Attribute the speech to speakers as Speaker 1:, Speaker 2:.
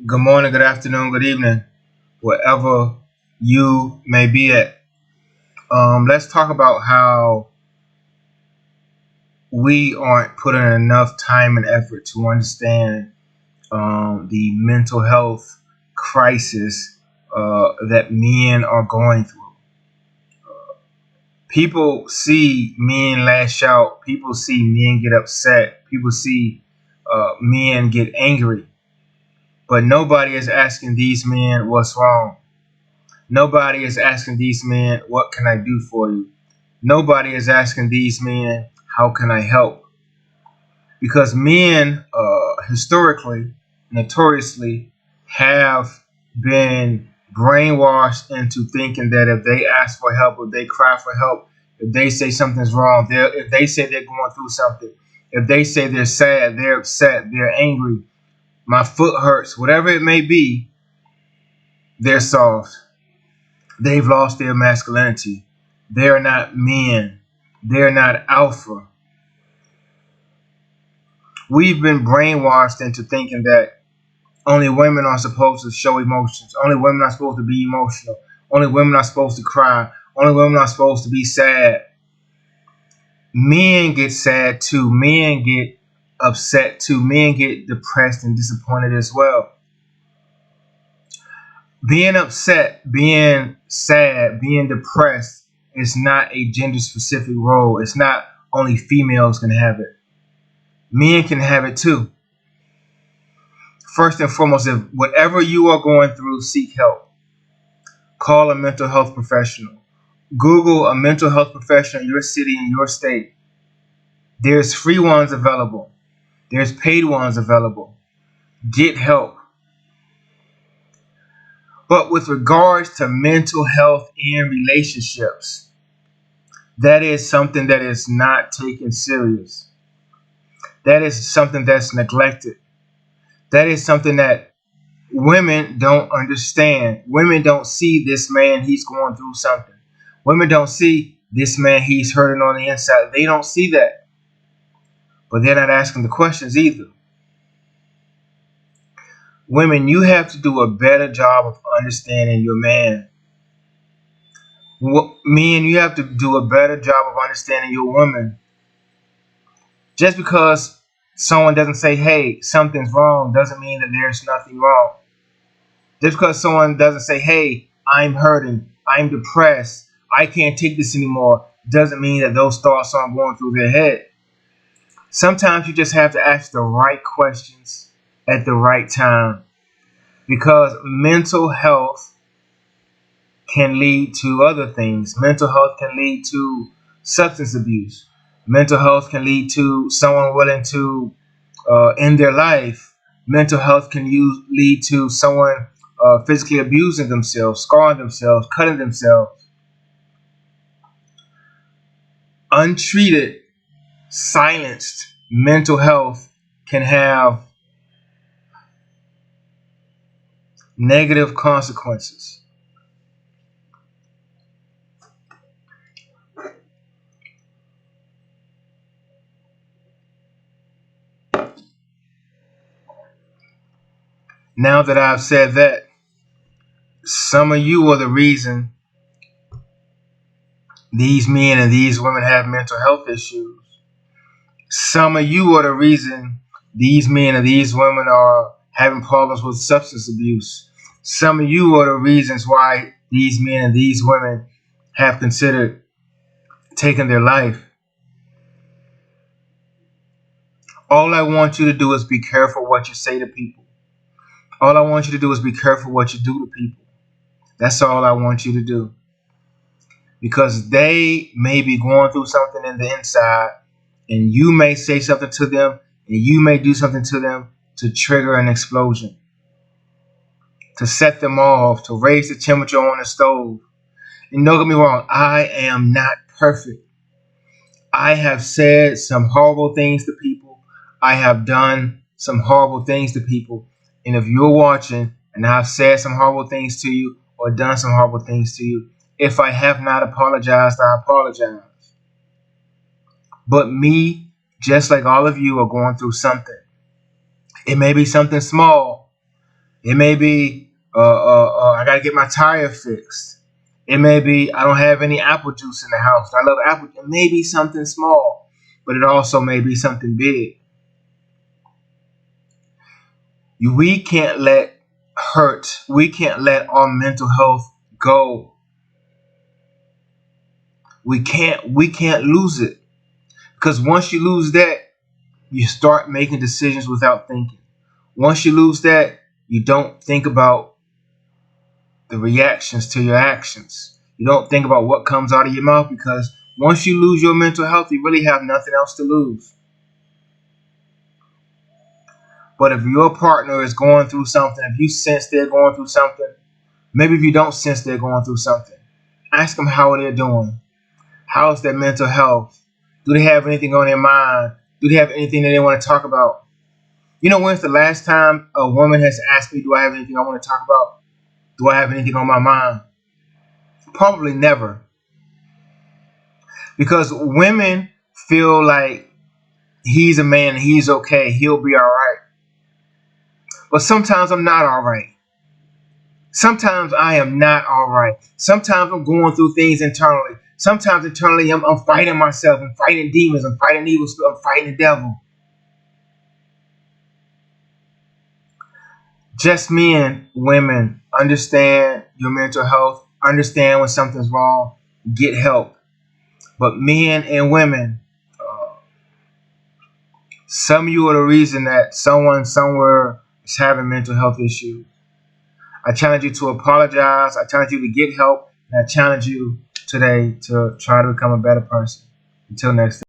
Speaker 1: Good morning, good afternoon, good evening, wherever you may be at. Let's talk about how we aren't putting enough time and effort to understand the mental health crisis that men are going through. People see men lash out, people see men get upset, people see men get angry, but nobody is asking these men what's wrong. Nobody is asking these men, what can I do for you? Nobody is asking these men, how can I help? Because men, historically, notoriously, have been brainwashed into thinking that if they ask for help, if they cry for help, if they say something's wrong, if they say they're going through something, if they say they're sad, they're upset, they're angry, my foot hurts, whatever it may be, they're soft. They've lost their masculinity. They're not men. They're not alpha. We've been brainwashed into thinking that only women are supposed to show emotions. Only women are supposed to be emotional. Only women are supposed to cry. Only women are supposed to be sad. Men get sad too. Men get upset too. Men get depressed and disappointed as well. Being upset, being sad, being depressed is not a gender specific role. It's not only females can have it. Men can have it too. First and foremost, if whatever you are going through, seek help. Call a mental health professional. Google a mental health professional in your city, in your state. There's free ones available. There's paid ones available. Get help. But with regards to mental health and relationships, that is something that is not taken serious. That is something that's neglected. That is something that women don't understand. Women don't see this man, he's going through something. Women don't see this man, he's hurting on the inside. They don't see that. But they're not asking the questions either. Women, you have to do a better job of understanding your man. Men, you have to do a better job of understanding your woman. Just because someone doesn't say, hey, something's wrong, doesn't mean that there's nothing wrong. Just because someone doesn't say, hey, I'm hurting, I'm depressed, I can't take this anymore, doesn't mean that those thoughts aren't going through their head. Sometimes you just have to ask the right questions at the right time, because mental health can lead to other things. Mental health can lead to substance abuse. Mental health can lead to someone willing to end their life. Mental health can lead to someone physically abusing themselves, scarring themselves, cutting themselves. Untreated, silenced mental health can have negative consequences. Now that I've said that, some of you are the reason these men and these women have mental health issues. Some of you are the reason these men and these women are having problems with substance abuse. Some of you are the reasons why these men and these women have considered taking their life. All I want you to do is be careful what you say to people. All I want you to do is be careful what you do to people. That's all I want you to do. Because they may be going through something in the inside, and you may say something to them, and you may do something to them to trigger an explosion, to set them off, to raise the temperature on the stove. And don't get me wrong, I am not perfect. I have said some horrible things to people. I have done some horrible things to people. And if you're watching and I've said some horrible things to you or done some horrible things to you, if I have not apologized, I apologize. But me, just like all of you, are going through something. It may be something small, It may be I gotta get my tire fixed. It may be I don't have any apple juice in the house. I love apple. It may be something small, but it also may be something big. We can't let hurt. We can't let our mental health go. We can't lose it, because once you lose that, you start making decisions without thinking. Once you lose that, you don't think about the reactions to your actions. You don't think about what comes out of your mouth, because once you lose your mental health, you really have nothing else to lose. But if your partner is going through something, if you sense they're going through something, maybe if you don't sense they're going through something, ask them how they're doing. How's their mental health? Do they have anything on their mind? Do they have anything that they want to talk about? You know, when's the last time a woman has asked me, do I have anything I want to talk about? Do I have anything on my mind? Probably never. Because women feel like he's a man, he's okay, he'll be all right. But sometimes I'm not all right. Sometimes I am not all right. Sometimes I'm going through things internally. Sometimes internally I'm fighting myself. I'm fighting demons. I'm fighting evil spirit. I'm fighting the devil. Just men, women, understand your mental health. Understand when something's wrong. Get help. But men and women, some of you are the reason that someone somewhere is having mental health issues. I challenge you to apologize. I challenge you to get help. And I challenge you today to try to become a better person. Until next time.